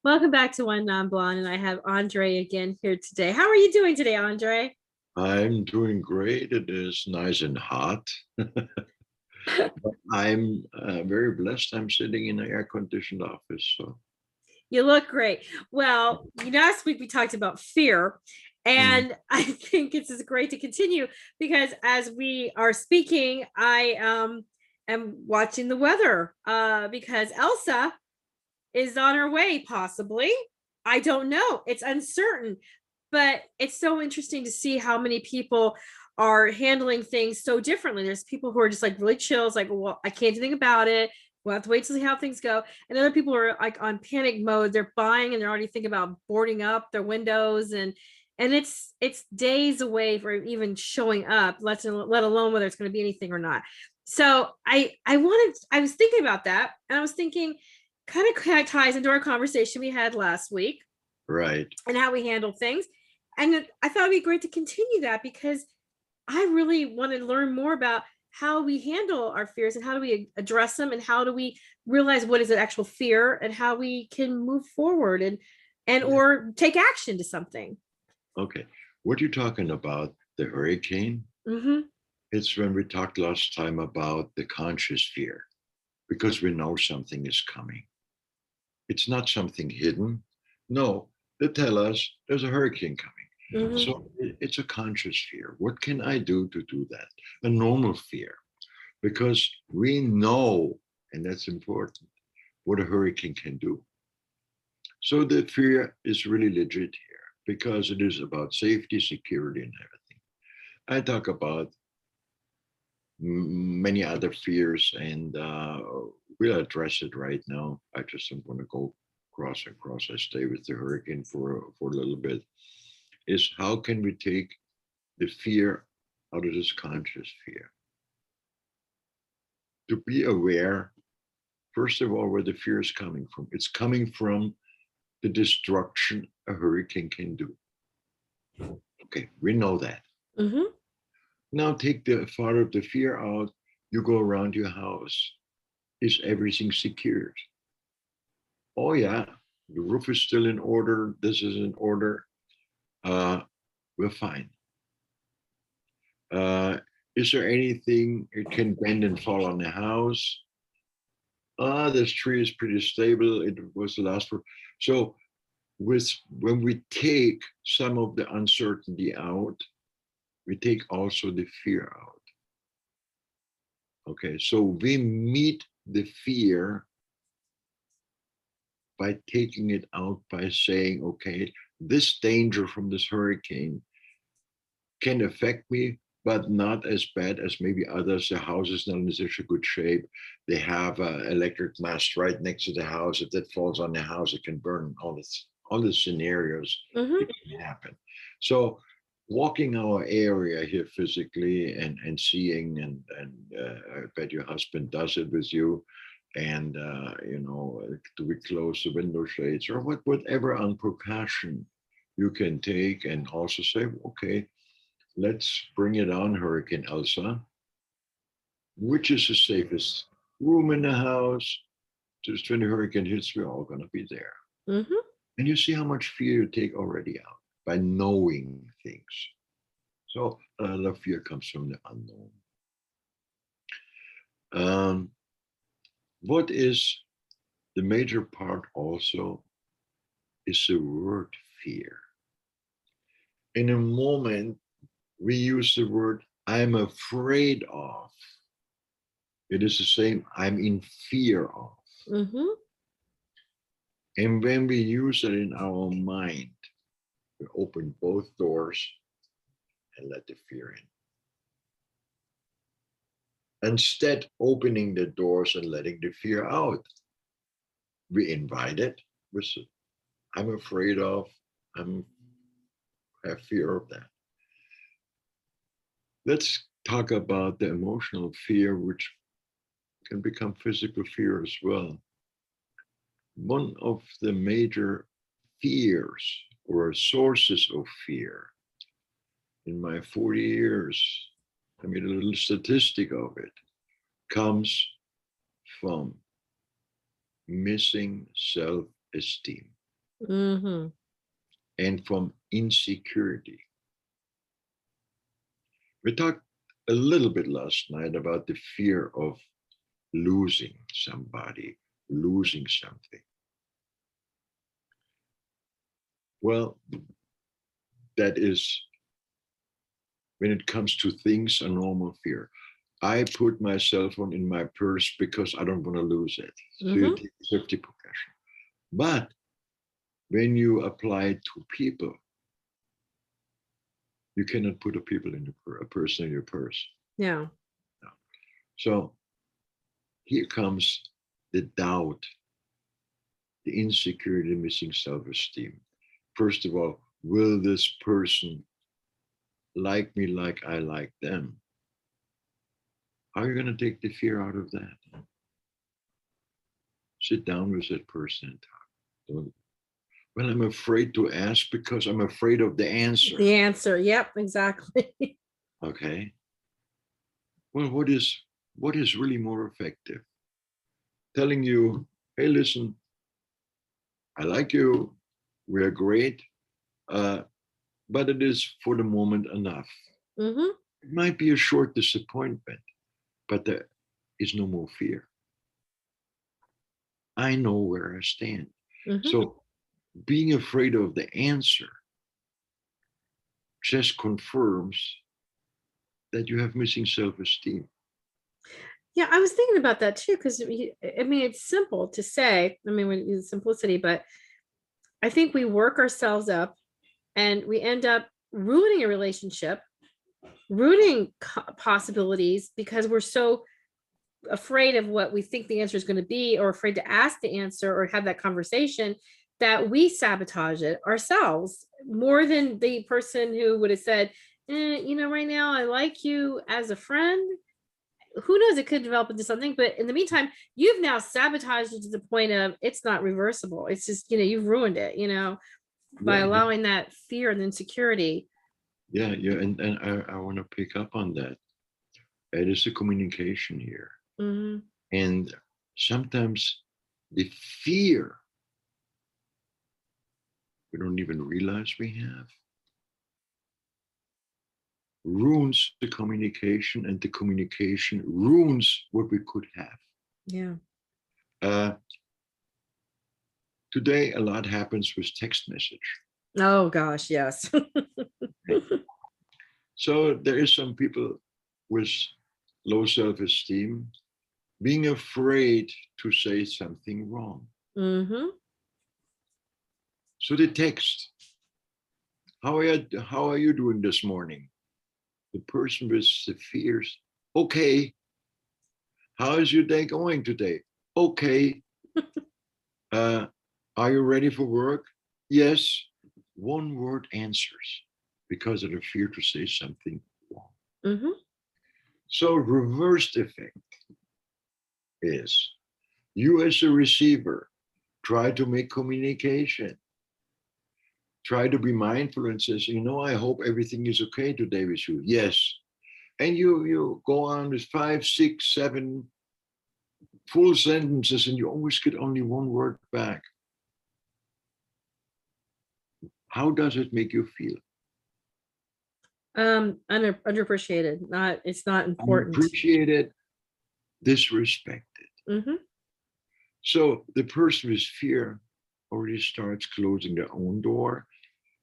Welcome back to One Non Blonde, and I have Andre again here today. How are you doing today, Andre? I'm doing great. It is nice and hot. But I'm very blessed. I'm sitting in an air-conditioned office. So, You look great. Well, last week we talked about fear, mm, and I think it's just great to continue because as we are speaking, I am watching the weather because Elsa is on her way, possibly. I don't know. It's uncertain, but it's so interesting to see how many people are handling things so differently. There's people who are just like really chill, it's like, well, I can't do anything about it. We'll have to wait to see how things go. And other people are like on panic mode. They're buying and they're already thinking about boarding up their windows and it's days away for even showing up, let alone whether it's going to be anything or not. So I was thinking about that, and I was thinking kind of ties into our conversation we had last week right. and how we handle things. And I thought it'd be great to continue that because I really want to learn more about how we handle our fears and how do we address them and how do we realize what is an actual fear and how we can move forward and Yeah. or take action to something. Okay. What you're talking about, the hurricane, Mm-hmm. it's when we talked last time about the conscious fear, because we know something is coming. It's not something hidden. No, they tell us there's a hurricane coming. Mm-hmm. So it's a conscious fear. What can I do to do that? A normal fear, because we know, and that's important, what a hurricane can do. So the fear is really legit here because it is about safety, security, and everything. I talk about many other fears, and we'll address it right now. I just don't want to go cross and cross. I stay with the hurricane for a little bit. Is how can we take the fear out of this conscious fear? To be aware, first of all, where the fear is coming from. It's coming from the destruction a hurricane can do. Okay, we know that. Mm-hmm. Now take the part of the fear out. You go around your house. Is everything secured? Oh, yeah, the roof is still in order. This is in order. Uh, we're fine. Uh, is there anything it can bend and fall on the house? This tree is pretty stable. It was the last one. So with when we take some of the uncertainty out, we take also the fear out. Okay, so we meet the fear by taking it out by saying, okay, this danger from this hurricane can affect me, but not as bad as maybe others. The house is not in such a good shape. They have an electric mast right next to the house. If that falls on the house, it can burn. All the scenarios it Mm-hmm. can happen. So walking our area here physically and seeing and I bet your husband does it with you, and do we close the window shades or whatever on precaution you can take, and also say, okay, let's bring it on, Hurricane Elsa. Which is the safest room in the house? Just when the hurricane hits, we're all going to be there. Mm-hmm. And you see how much fear you take already out by knowing things. So a lot of fear comes from the unknown. Um, what is the major part also is the word fear. In a moment, we use the word I'm afraid of. It is the same I'm in fear of. Mm-hmm. And when we use it in our mind, we open both doors and let the fear in. Instead, opening the doors and letting the fear out, we invite it with, I'm afraid of, I'm I have fear of that. Let's talk about the emotional fear, which can become physical fear as well. One of the major fears or sources of fear in my 40 years, I made a little statistic of it, comes from missing self esteem. Mm-hmm. and from insecurity. We talked a little bit last night about the fear of losing somebody, losing something. Well, that is, when it comes to things, a normal fear. I put my cell phone in my purse because I don't want to lose it. Mm-hmm. Safety precaution. But when you apply it to people, you cannot put a person in your purse. Yeah. No. So here comes the doubt, the insecurity, the missing self-esteem. First of all, will this person like me like I like them? How are you going to take the fear out of that? Sit down with that person and talk. Don't, well, I'm afraid to ask because I'm afraid of the answer. The answer. Yep, exactly. Okay. Well, what is really more effective? Telling you, hey, listen, I like you, we're great, but it is for the moment enough. Mm-hmm. It might be a short disappointment, but there is no more fear. I know where I stand. Mm-hmm. So being afraid of the answer just confirms that you have missing self-esteem. Yeah, I was thinking about that too, because I mean, it's simple to say. I mean, when you use simplicity, but I think we work ourselves up and we end up ruining a relationship, ruining possibilities because we're so afraid of what we think the answer is going to be, or afraid to ask the answer or have that conversation, that we sabotage it ourselves more than the person who would have said, right now I like you as a friend. Who knows, it could develop into something, but in the meantime you've now sabotaged it to the point of it's not reversible. It's just, you've ruined it, by Yeah, allowing that fear and insecurity. yeah, and I want to pick up on that. It is a communication here. Mm-hmm. And sometimes the fear we don't even realize we have ruins the communication, and the communication ruins what we could have. Yeah. Uh, Today, a lot happens with text message. Oh gosh, yes. So there is some people with low self-esteem being afraid to say something wrong. Mm-hmm. So they text, how are you doing this morning? The person with the fears, okay. How is your day going today? Okay. Are you ready for work? Yes. One word answers because of the fear to say something wrong. Mm-hmm. So reversed effect is you as a receiver try to make communication, try to be mindful and says, I hope everything is okay today with you. Yes. And you go on with 5, 6, 7 full sentences and you always get only one word back. How does it make you feel? Underappreciated. It's not important. Unappreciated, disrespected. Mm-hmm. So the person with fear already starts closing their own door.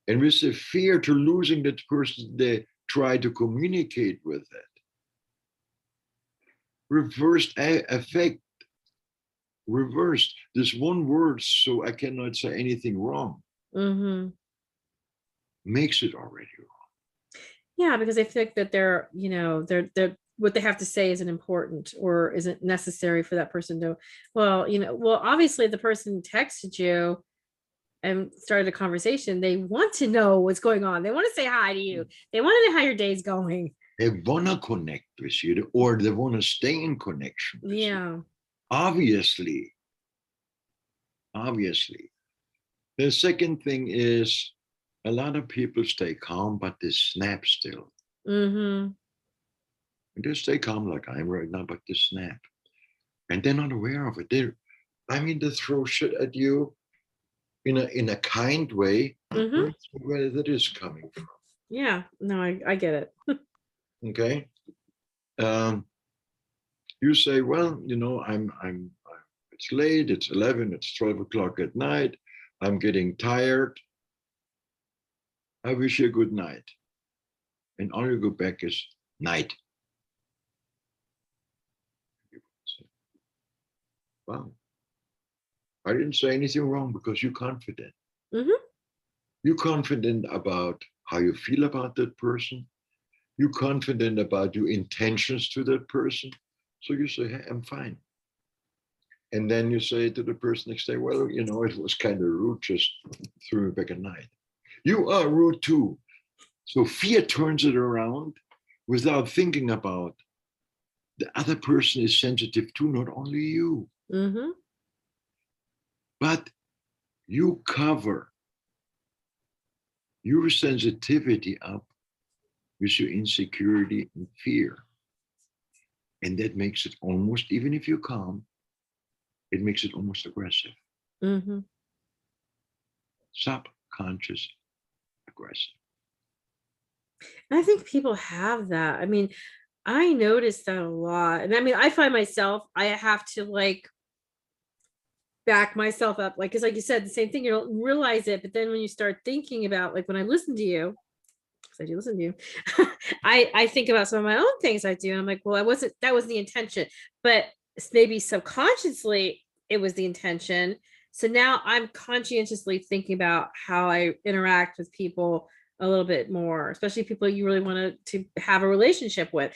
And with the fear to losing that person, they try to communicate with it. Reversed effect. Reversed. This one word, so I cannot say anything wrong, Mm-hmm. makes it already wrong. Yeah, because they think that they're what they have to say isn't important or isn't necessary for that person to, well, obviously the person texted you and started a conversation. They want to know what's going on. They want to say hi to you. They want to know how your day's going. They want to connect with you, or they want to stay in connection with you. Obviously. The second thing is a lot of people stay calm, but they snap still. Mm-hmm. And they stay calm like I am right now, but they snap. And they're not aware of it. They throw shit at you. in a kind way, Mhm. where that is coming from. Yeah, no, I get it. Okay. You say, well, it's late, it's 11, it's 12 o'clock at night, I'm getting tired. I wish you a good night. And all you go back is night. Wow. I didn't say anything wrong because you're confident. Mhm. You're confident about how you feel about that person. You're confident about your intentions to that person. So you say, hey, I'm fine. And then you say to the person next day, well, it was kind of rude, just threw me back at night. You are rude too. So fear turns it around without thinking about the other person is sensitive too, not only you. Mhm. But you cover your sensitivity up with your insecurity and fear. And that makes it almost, even if you're calm, it makes it almost aggressive. Mhm. Subconscious aggressive. And I think people have that. I mean, I notice that a lot. And I mean, I find myself, I have to like back myself up, like, because like you said, the same thing, you don't realize it. But then when you start thinking about, like, when I listen to you, because I do listen to you, I think about some of my own things I do. And I'm like, well, that was the intention. But maybe subconsciously it was the intention. So now I'm conscientiously thinking about how I interact with people a little bit more, especially people you really want to have a relationship with,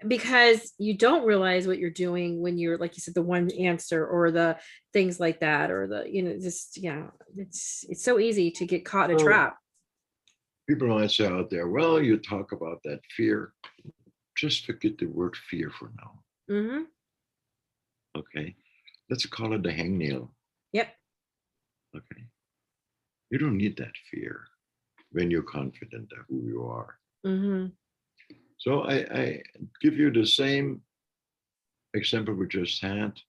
because you don't realize what you're doing when you're, like you said, the one answer or the things like that, or the, just, yeah, it's so easy to get caught in a So trap. people might say out there, well, you talk about that fear. Just forget the word fear for now. Mm-hmm. Okay. Let's call it the hangnail. Yep. Okay. You don't need that fear when you're confident of who you are. Mm-hmm. So I give you the same example we just had,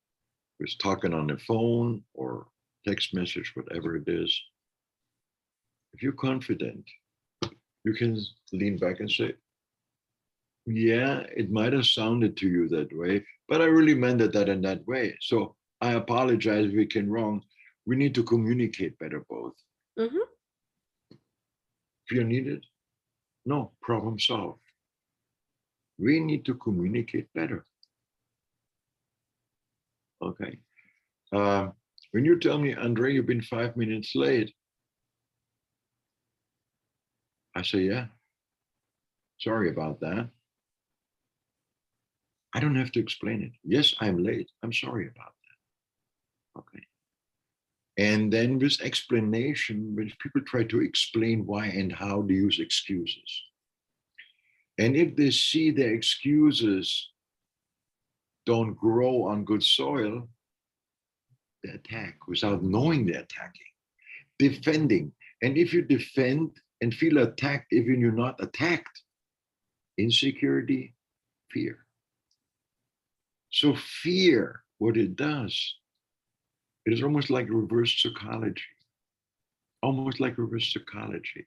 with talking on the phone or text message, whatever it is. If you're confident, you can lean back and say, yeah, it might have sounded to you that way, but I really meant that in that way. So I apologize if we can wrong. We need to communicate better both. Mm-hmm. Fear needed? No, problem solved. We need to communicate better. Okay. When you tell me, Andre, you've been 5 minutes late, I say, yeah, sorry about that. I don't have to explain it. Yes, I'm late. I'm sorry about that. Okay. And then with explanation, when people try to explain why and how, they use excuses. And if they see their excuses don't grow on good soil, they attack without knowing they're attacking, defending. And if you defend and feel attacked, even you're not attacked, insecurity, fear. So fear, what it does, it is almost like reverse psychology. Almost like reverse psychology.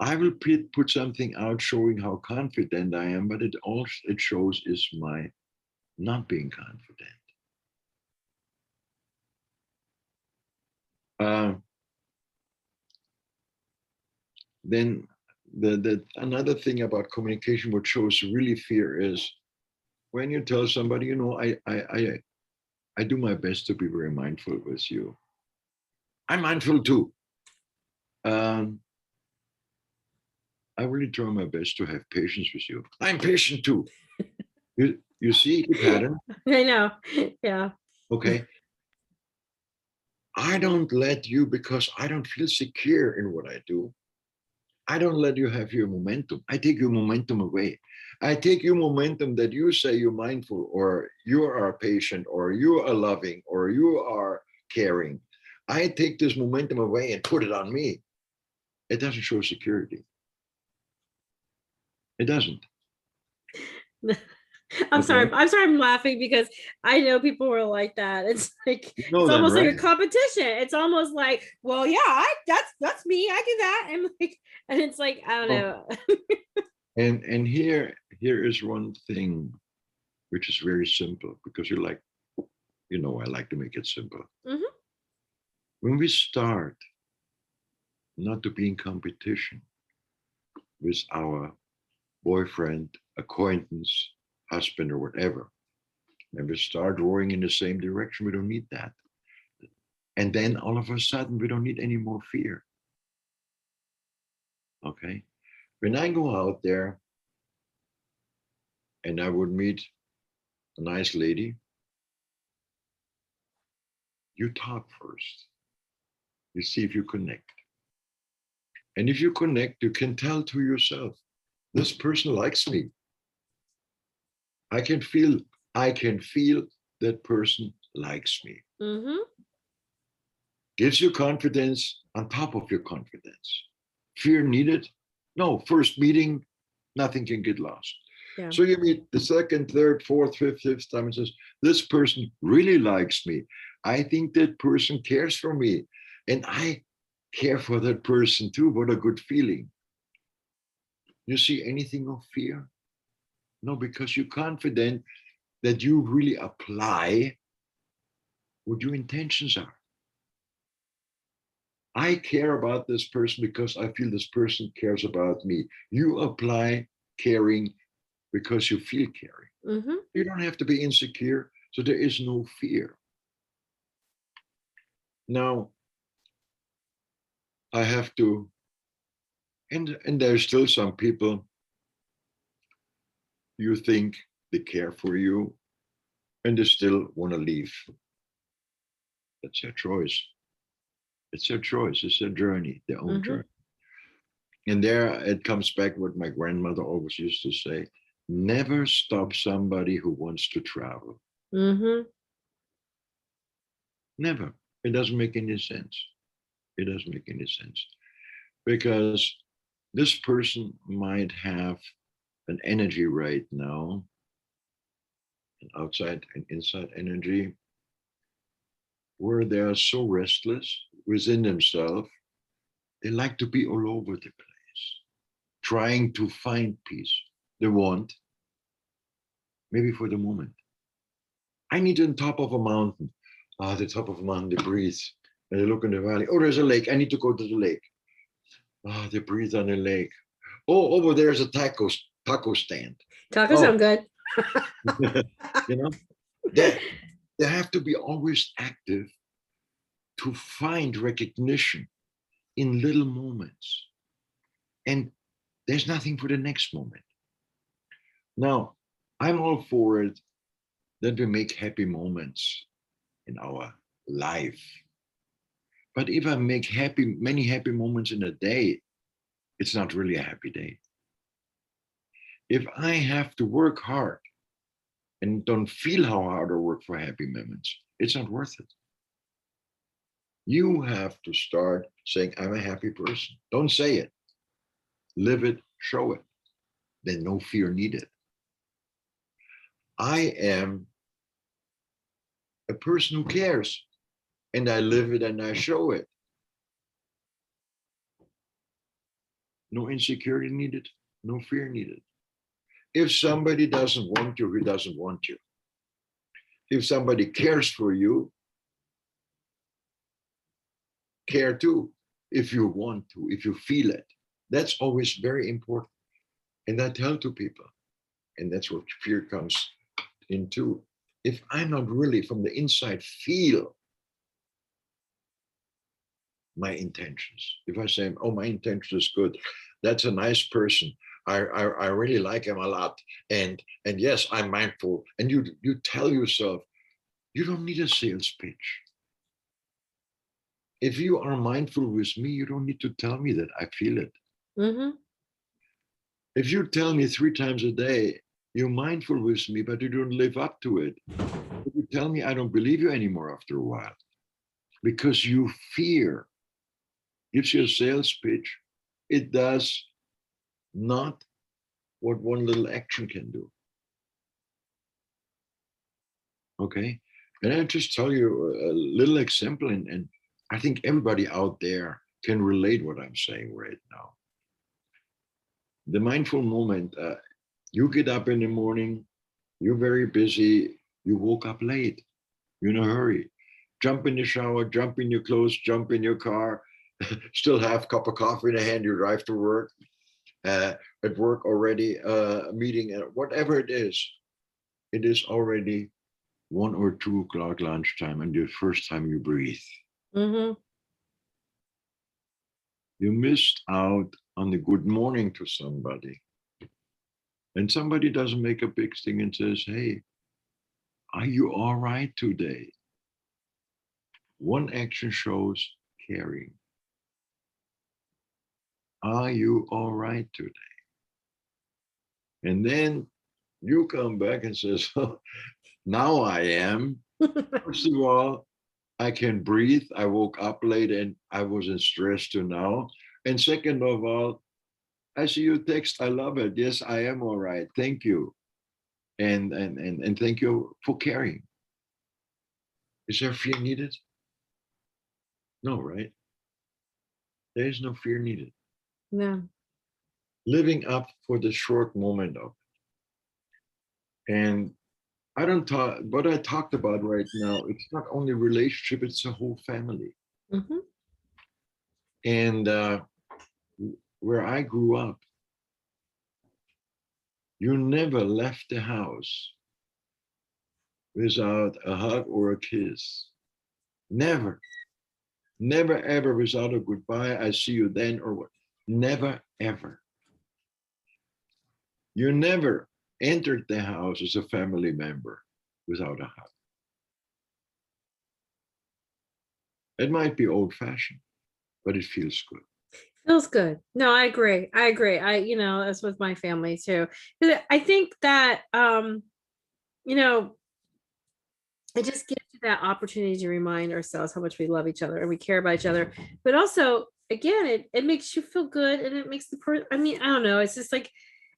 I will put something out showing how confident I am, but it shows is my not being confident. Uh, then another thing about communication, what shows really fear, is when you tell somebody, I do my best to be very mindful with you. I'm mindful too. Um, I really try my best to have patience with you. I'm patient too. You see the pattern? I know. Yeah. Okay. I don't let you, because I don't feel secure in what I do. I don't let you have your momentum. I take your momentum away. I take your momentum that you say you're mindful, or you are patient, or you are loving, or you are caring. I take this momentum away and put it on me. It doesn't show security. It doesn't. I'm sorry. Okay. I'm sorry. I'm laughing because I know people were like that. It's like You know it's them, almost like a right? competition. It's almost like, well, yeah, that's me. I do that. And like, and it's like I don't Oh, know. and here is one thing which is very simple because I like to make it simple. Hmm. When we start not to be in competition with our boyfriend, acquaintance, husband, or whatever, and we start rowing in the same direction, we don't need that. And then all of a sudden, we don't need any more fear. Okay. When I go out there and I would meet a nice lady, you talk first. You see if you connect. And if you connect, you can tell to yourself, this person likes me. I can feel, I can feel that person likes me. Hmm. Gives you confidence on top of your confidence. Fear needed? No, first meeting, nothing can get lost. Yeah. So you meet the second, third, fourth, fifth time and says, this person really likes me. I think that person cares for me. And I care for that person too. What a good feeling. You see anything of fear? No, because you're confident that you really apply what your intentions are. I care about this person because I feel this person cares about me. You apply caring because you feel caring. Hmm. You don't have to be insecure, so there is no fear. Now, I have to, and there's still some people you think they care for you and they still want to leave. That's their choice. It's their choice. It's their journey, their own Hmm. journey. And there it comes back what my grandmother always used to say, never stop somebody who wants to travel. Hmm. Never. It doesn't make any sense. It doesn't make any sense because this person might have an energy right now, an outside and inside energy, where they are so restless within themselves. They like to be all over the place, trying to find peace. They want, maybe for the moment. I need on top of a mountain. Ah, the top of a mountain, they breathe. And they look in the valley. Oh, there's a lake. I need to go to the lake. Ah, they breathe on the lake. Oh, over there's a taco stand. Tacos Oh, sound good. you know, they have to be always active to find recognition in little moments. And there's nothing for the next moment. Now, I'm all for it that we make happy moments in our life. But if I make many happy moments in a day, it's not really a happy day. If I have to work hard and don't feel how hard I work for happy moments, it's not worth it. You have to start saying, I'm a happy person. Don't say it, live it, show it. Then no fear needed. I am a person who cares and I live it and I show it. No insecurity needed, no fear needed. If somebody doesn't want you, he doesn't want you. If somebody cares for you, care too. If you want to, if you feel it. That's always very important. And I tell to people, and that's what fear comes into. If I'm not really from the inside feel my intentions, if I say, oh, my intention is good, that's a nice person. I really like him a lot. And yes, I'm mindful. And you tell yourself, you don't need a sales pitch. If you are mindful with me, you don't need to tell me that I feel it. Hmm. If you tell me 3 times a day, you're mindful with me, but you don't live up to it, if you tell me, I don't believe you anymore after a while because you fear gives you a sales pitch. It does not what one little action can do. Okay. And I'll just tell you a little example, and I think everybody out there can relate what I'm saying right now. The mindful moment, you get up in the morning, you're very busy, you woke up late, you're in a hurry. Jump in the shower, jump in your clothes, jump in your car, still have a cup of coffee in the hand, you drive to work, at work already, a meeting, whatever it is already 1 or 2 o'clock lunchtime, and the first time you breathe. Mm-hmm. You missed out on the good morning to somebody. And somebody doesn't make a big thing and says, hey, are you all right today? One action shows caring. Are you all right today? And then you come back and says, oh, now I am. First of all, I can breathe. I woke up late and I wasn't stressed to now. And second of all, I see your text. I love it. Yes, I am all right. Thank you. And thank you for caring. Is there fear needed? No, right? There is no fear needed. No. Living up for the short moment of it. And I don't talk what I talked about right now, it's not only relationship, it's a whole family. Mm-hmm. And where I grew up, you never left the house without a hug or a kiss. Never. Never ever without a goodbye, I see you then, or what. Never ever. You never entered the house as a family member without a hug. It might be old fashioned, but it feels good. Feels good. No, I agree. I agree. That's with my family too. 'Cause I think that you know, it just gives you that opportunity to remind ourselves how much we love each other and we care about each other. But also, again, it makes you feel good and it makes the person, I mean, I don't know, it's just like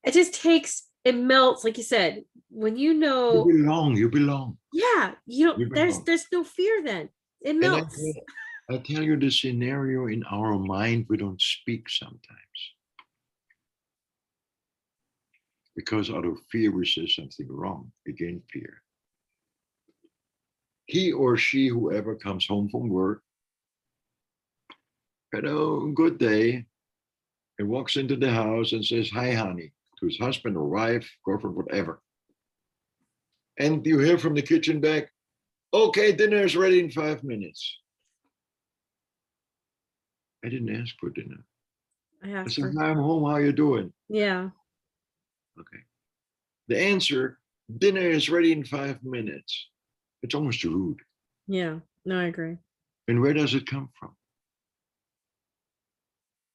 it just takes it melts, like you said, when you You know, belong, you belong, yeah, you there's belong. no fear then. It And melts. I tell you the scenario in our mind, we don't speak sometimes because out of fear we say something wrong. Again, fear. He or she, whoever comes home from work, had a good day and walks into the house and says, hi, honey, to his husband or wife, girlfriend, whatever. And you hear from the kitchen back, okay, dinner is ready in 5 minutes. I didn't ask for dinner. I I asked said, for, hi, I'm home. How you doing? yeah, Okay. The answer, dinner is ready in 5 minutes. It's almost rude. yeah, no, I agree. And where does it come from?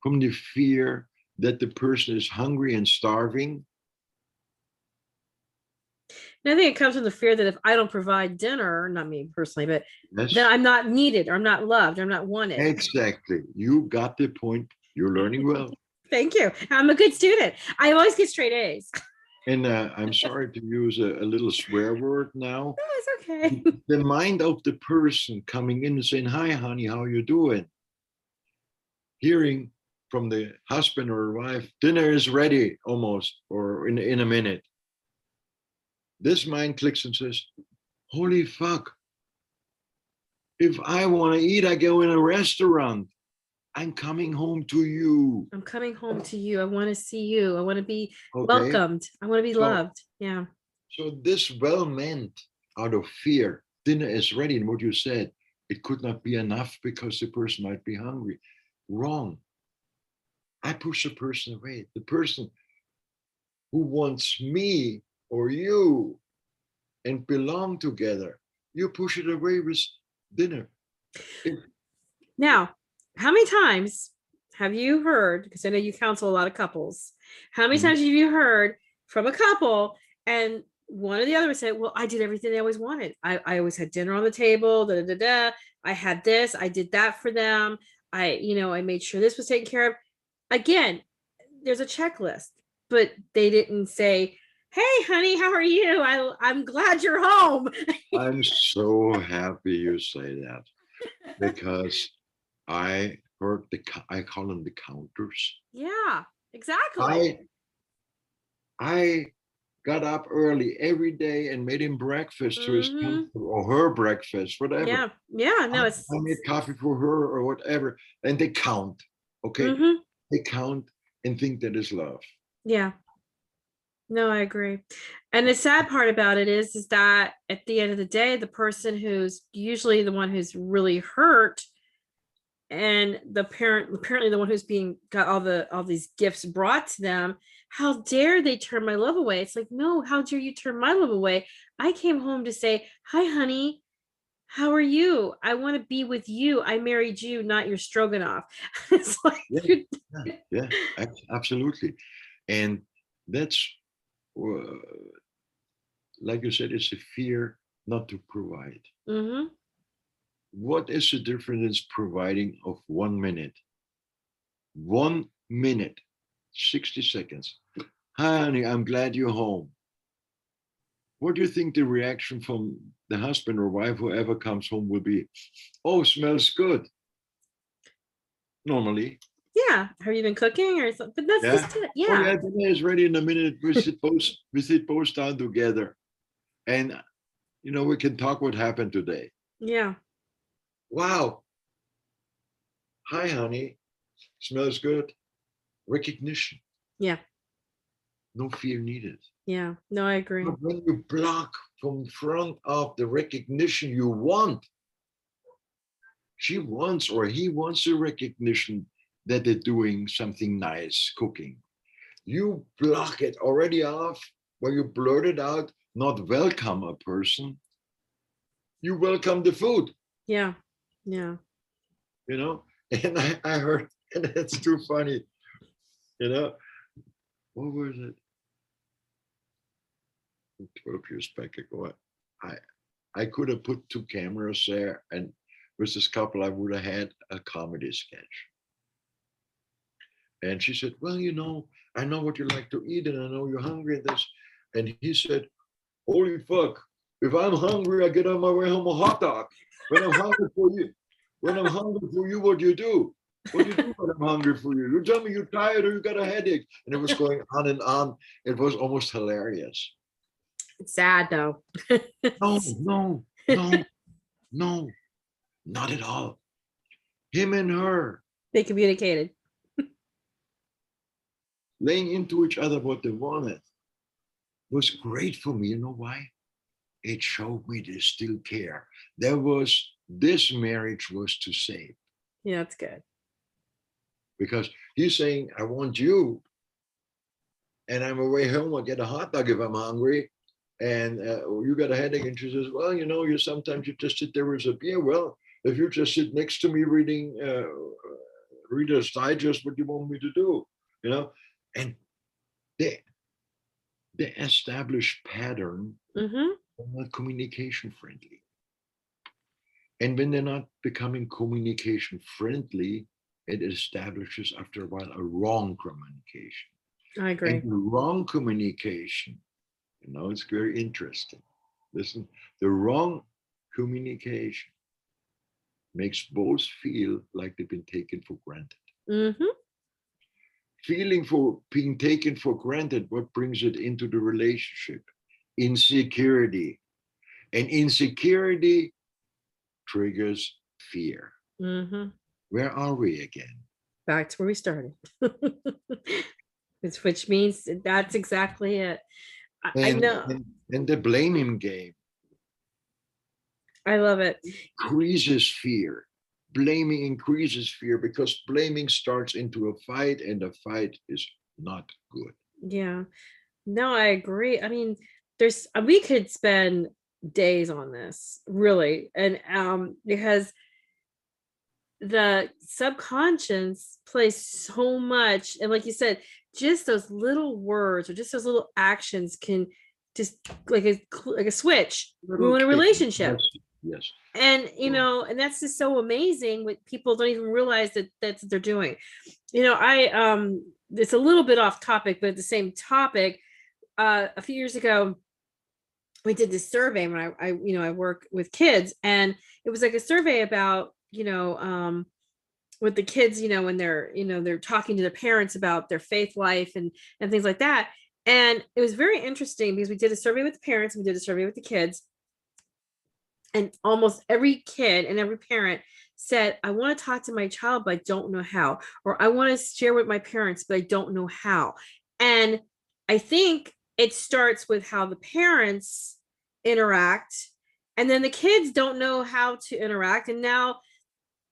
From the fear that the person is hungry and starving. And I think it comes from the fear that if I don't provide dinner, not me personally, but then Yes, I'm not needed or I'm not loved or I'm not wanted. exactly. You got the point. You're learning well. Thank you. I'm a good student. I always get straight A's. And I'm sorry to use a little swear word now. Oh, it's okay. The mind of the person coming in and saying, hi, honey, how you doing? Hearing from the husband or wife, dinner is ready almost, or in a minute. This mind clicks and says, holy fuck. If I want to eat, I go in a restaurant. I'm coming home to you. I'm coming home to you. I want to see you. I want to be Okay. welcomed. I want to be So, loved. Yeah. so this well meant out of fear, dinner is ready. And what you said, it could not be enough because the person might be hungry. Wrong. I push the person away. The person who wants me or you and belong together, you push it away with dinner. It, Now, how many times have you heard, because I know you counsel a lot of couples, how many Mhm. times have you heard from a couple and one or the other would say, well, I did everything they always wanted. I always had dinner on the table, da, da, da, da. I had this, I did that for them. I made sure this was taken care of. Again, there's a checklist, but they didn't say, Hey, honey, how are you? I'm glad you're home. I'm so happy you say that because I heard I call them the counters. Yeah, exactly. I I got up early every day and made him breakfast to his Hmm. or her breakfast, whatever. Yeah, yeah, I no, I made coffee for her or whatever, and they count. Okay, hmm they count and think that is love. yeah, no, I agree. And the sad part about it is that at the end of the day, the person who's usually the one who's really hurt and the parent apparently the one who's being got all these gifts brought to them, how dare they turn my love away? It's like, no, how dare you turn my love away? I came home to say, hi, honey, how are you? I want to be with you. I married you, not your stroganoff. It's like, Yeah, yeah, yeah, absolutely. And that's uh, like you said, it's a fear not to provide. mm-hmm, What is the difference providing of 1 minute? 1 minute, 60 seconds. Hi, honey, I'm glad you're home. What do you think the reaction from the husband or wife, whoever comes home, will be? Oh, smells good. Normally, yeah. Have you been cooking or something? But that's yeah. just it. Oh Yeah, yeah, dinner is ready in a minute. We sit both down together, and we can talk what happened today. yeah, Wow. Hi, honey. Smells good. Recognition. yeah, No fear needed. yeah. No, I agree. But when you block from front of the recognition you want, she wants or he wants a recognition that they're doing something nice, cooking. You block it already off when you blurt it out, not welcome a person, you welcome the food, Yeah, yeah. you know? And I heard, and it's too funny, you know? What was it? 12 years back ago. I I could have put two cameras there, and with this couple, I would have had a comedy sketch. And she said, well, I know what you like to eat, and I know you're hungry at this. And he said, holy fuck, if I'm hungry, I get on my way home a hot dog. When I'm hungry for you, what do you do? What do you do when I'm hungry for you? You tell me you're tired or you got a headache. And it was going on and on. It was almost hilarious. It's sad though. No, no, no, no, not at all. Him and her They communicated. laying into each other what they wanted was great for me. You know why? It showed me they still care. This marriage was to save. Yeah, that's good. Because he's saying, I want you, and I'm away home, I'll get a hot dog if I'm hungry. And you got a headache. And she says, well, you sometimes you just sit there with a beer. Well, if you just sit next to me reading Reader's Digest, what do you want me to do? And they establish pattern Mm-hmm. not communication friendly. And when they're not becoming communication friendly, it establishes after a while a wrong communication. I agree. And the wrong communication, it's very interesting. Listen, the wrong communication makes both feel like they've been taken for granted. Mm-hmm. Feeling for being taken for granted, what brings it into the relationship? Insecurity. And insecurity triggers fear. Mm-hmm. Where are we again? Back to where we started. Which means that's exactly it. I And, know. and the blaming game I love it. increases fear. Blaming increases fear because blaming starts into a fight, and a fight is not good. Yeah. No, I agree. I mean, we could spend days on this, really. And because the subconscious plays so much, and like you said, just those little words or just those little actions can just like a switch ruin a relationship. Yes, yes. And and that's just so amazing. What people don't even realize that's what they're doing. I it's a little bit off topic, but at the same topic, a few years ago, we did this survey when I work with kids, and it was like a survey about, with the kids, when they're talking to their parents about their faith life and things like that. And it was very interesting because we did a survey with the parents and we did a survey with the kids. And almost every kid and every parent said, I want to talk to my child, but I don't know how. Or I want to share with my parents, but I don't know how. And I think it starts with how the parents interact. And then the kids don't know how to interact. And now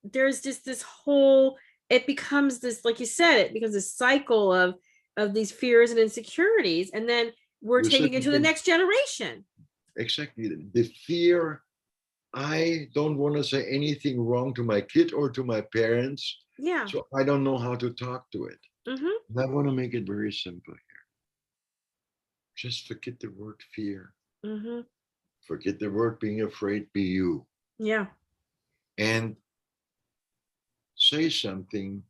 there's just this whole, it becomes this, like you said, it becomes a cycle of these fears and insecurities. And then we're You taking said it to the next generation. exactly the fear. I don't want to say anything wrong to my kid or to my parents, Yeah. so I don't know how to talk to it. Mm-hmm. And I want to make it very simple here. Just forget the word fear. Mm-hmm. Forget the word being afraid. Be you. Yeah. And say something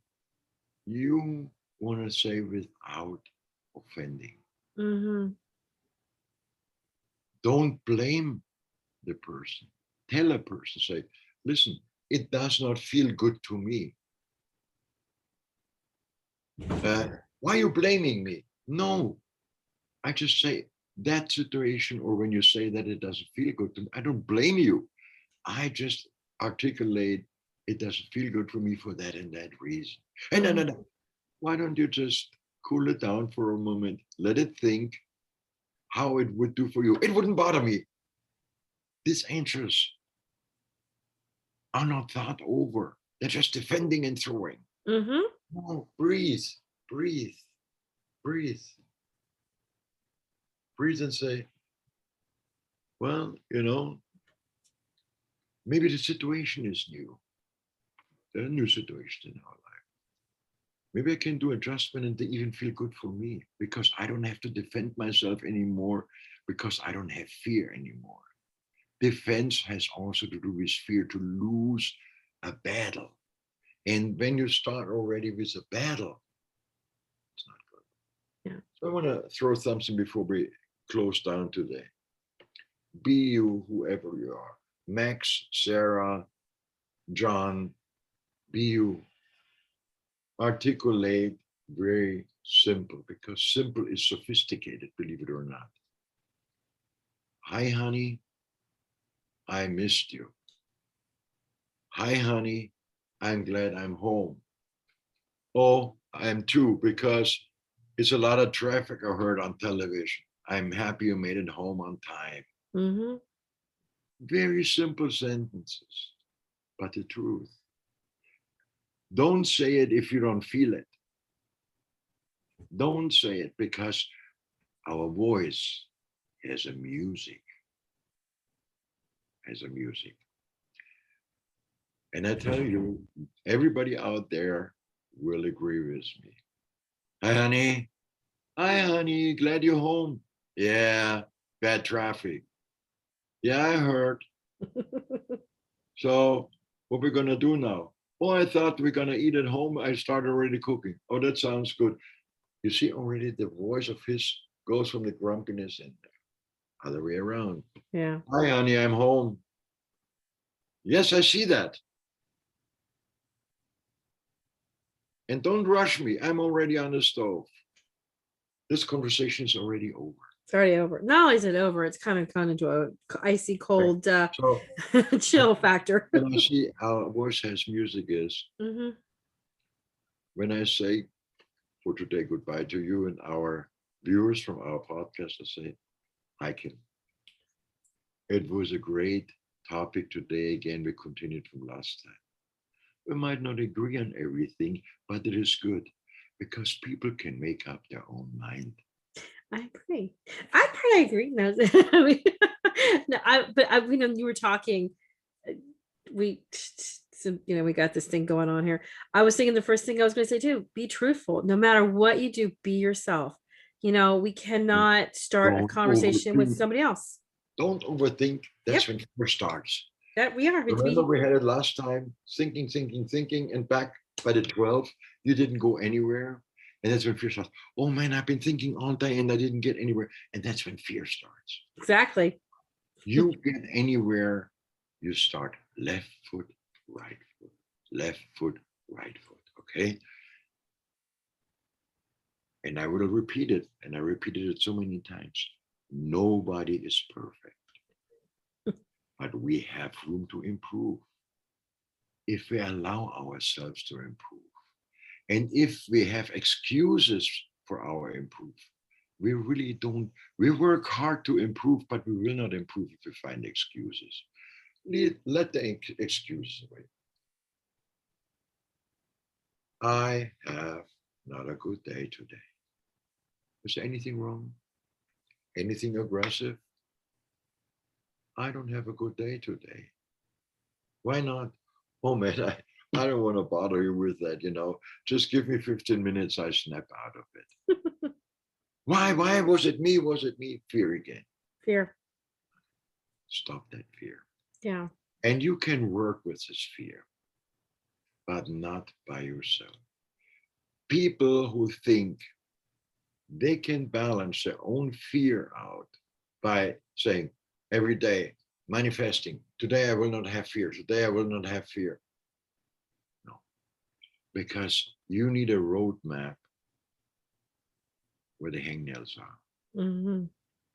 you want to say without offending. Mm-hmm. Don't blame the person. Tell a person, say, listen, it does not feel good to me. Why are you blaming me? No, I just say that situation, or when you say that it doesn't feel good to me, I don't blame you. I just articulate it doesn't feel good for me for that and that reason. And then why don't you just cool it down for a moment? Let it think how it would do for you. It wouldn't bother me. These answers are not thought over. They're just defending and throwing. Mm-hmm. No, breathe, breathe, breathe. Breathe and say, well, maybe the situation is new. There are new situations in our life. Maybe I can do adjustment and they even feel good for me because I don't have to defend myself anymore because I don't have fear anymore. Defense has also to do with fear, to lose a battle. And when you start already with a battle, it's not good. Yeah. So I want to throw something before we close down today. Be you, whoever you are. Max, Sarah, John, be you. Articulate very simple, because simple is sophisticated, believe it or not. Hi, honey, I missed you. Hi, honey, I'm glad I'm home. Oh, I am too, because it's a lot of traffic I heard on television. I'm happy you made it home on time. Mm-hmm. Very simple sentences, but the truth. Don't say it if you don't feel it. Don't say it, because our voice has a music. Has a music. And I tell you, everybody out there will agree with me. Hi, honey. Hi, honey. Glad you're home. Yeah, bad traffic. Yeah, I heard. So, what we're gonna do now? Oh, I thought we're gonna eat at home. I started already cooking. Oh, that sounds good. You see, already the voice of his goes from the grumpiness and the other way around. Yeah. Hi, honey, I'm home. Yes, I see that. And don't rush me. I'm already on the stove. This conversation is already over. It's already over. Not only is it over, it's kind of gone into a icy cold So chill factor. when I see how voice has music is, Mm-hmm. when I say for today goodbye to you and our viewers from our podcast, I say, hi, Kim. It was a great topic today. Again, we continued from last time. We might not agree on everything, but it is good because people can make up their own mind. I agree. I agree. No, I mean, no, you were talking. We, so, we got this thing going on here. I was thinking the first thing I was going to say too: be truthful. No matter what you do, be yourself. We cannot start a conversation with somebody else. Don't overthink. That's when fear starts. That we are. Remember, we had it last time, thinking, and back by the 12, you didn't go anywhere. And that's when fear starts. Oh man, I've been thinking all day and I didn't get anywhere. And that's when fear starts. Exactly. You get anywhere, you start left foot, right foot, left foot, right foot. Okay. And I will repeat it. And I repeated it so many times. Nobody is perfect, but we have room to improve if we allow ourselves to improve. And if we have excuses for our improve, we really don't, we work hard to improve, but we will not improve if we find excuses. Let the excuses away. I have not a good day today. Is there anything wrong? Anything aggressive? I don't have a good day today. Why not? Oh man, I don't want to bother you with that, Just give me 15 minutes, I snap out of it. Why was it me? Was it me? Fear again. Fear. Stop that fear. Yeah. And you can work with this fear, but not by yourself. People who think they can balance their own fear out by saying every day, manifesting, today I will not have fear, today I will not have fear. No, because you need a roadmap where the hangnails are. Mm-hmm.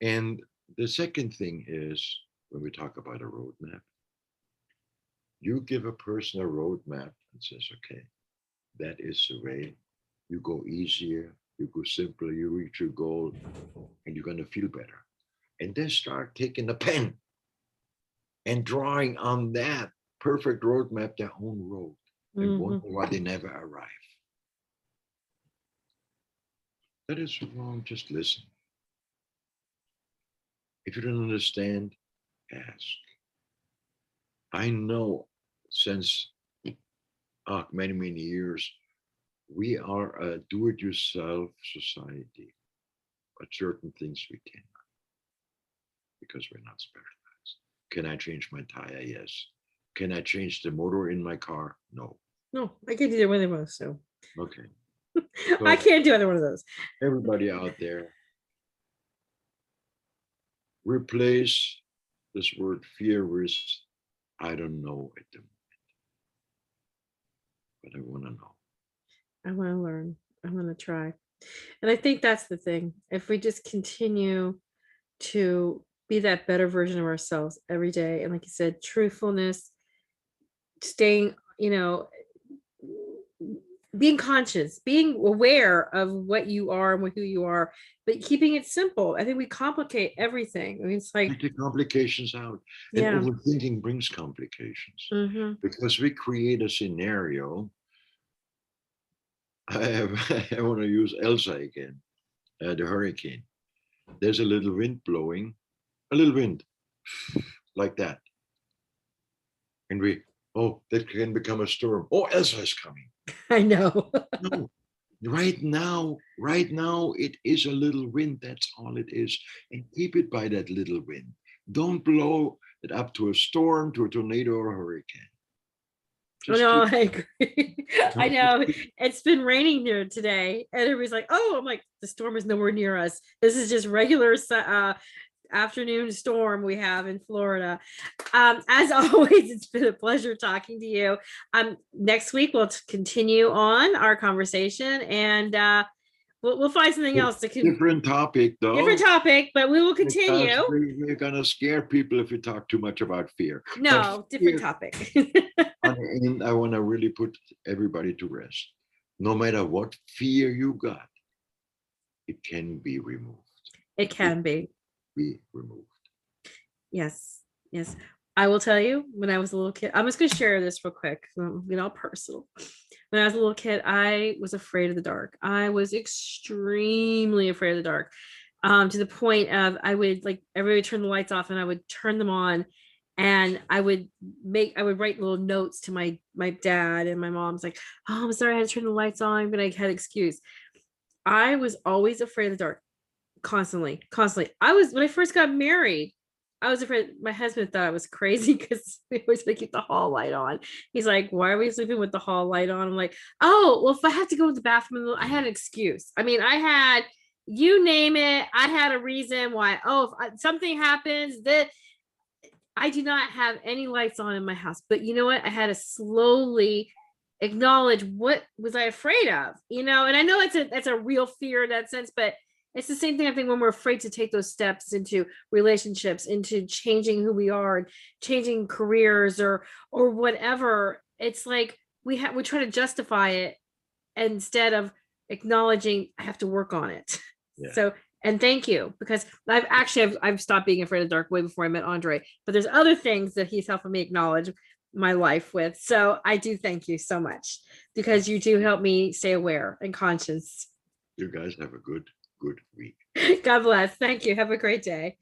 And the second thing is, when we talk about a roadmap, you give a person a roadmap and says, okay, that is the way. You go easier, you go simpler, you reach your goal, and you're going to feel better. And then start taking a pen and drawing on that perfect roadmap their own road, and wonder why they never arrive. That is wrong, just listen. If you don't understand, ask. I know since many, many years, we are a do-it-yourself society, but certain things we cannot because we're not specialized. Can I change my tire? Yes. Can I change the motor in my car? No. No, I can't do either one of those. So Okay. I can't do either one of those. Everybody out there, replace this word fear with I don't know at the moment, but I want to know. I want to learn. I want to try. And I think that's the thing. If we just continue to be that better version of ourselves every day, and like you said, truthfulness, staying, being conscious, being aware of what you are and who you are, but keeping it simple. I think we complicate everything. I mean, it's like take the complications out. And yeah. Overthinking brings complications because we create a scenario. I want to use Elsa again, the hurricane. There's a little wind blowing, a little wind like that. And that can become a storm. Oh, Elsa is coming. I know. No, right now, it is a little wind. That's all it is. And keep it by that little wind. Don't blow it up to a storm, to a tornado or a hurricane. No, I agree. I know it's been raining there today, and everybody's like, "Oh," I'm like, "The storm is nowhere near us. This is just regular afternoon storm we have in Florida." As always, it's been a pleasure talking to you. Next week we'll continue on our conversation, and we'll find something else to different topic though. Different topic, but we will continue. We're gonna scare people if we talk too much about fear. No, different topic. And I want to really put everybody to rest. No matter what fear you got, it can be removed. It can be removed. Yes. I will tell you, when I was a little kid, I'm just going to share this real quick, personal. When I was a little kid, I was afraid of the dark. I was extremely afraid of the dark, to the point of I would everybody turn the lights off and I would turn them on, and I would write little notes to my dad and my mom's like, "Oh, I'm sorry, I had to turn the lights on," but I had an excuse. I was always afraid of the dark, constantly. When I first got married, I was afraid my husband thought I was crazy because we always to keep the hall light on. He's like, "Why are we sleeping with the hall light on?" I'm like, "Oh, well, if I have to go to the bathroom, I had an excuse. I mean, I had you name it. I had a reason why. Oh, if something happens, that I do not have any lights on in my house. But you know what? I had to slowly acknowledge what was I afraid of, and I know it's a real fear in that sense, but it's the same thing I think when we're afraid to take those steps into relationships, into changing who we are, and changing careers or whatever. It's like we try to justify it instead of acknowledging I have to work on it. Yeah. So, and thank you, because I've stopped being afraid of dark way before I met Andre, but there's other things that he's helping me acknowledge my life with. So I do thank you so much because you do help me stay aware and conscious. You guys have a good week. God bless. Thank you. Have a great day.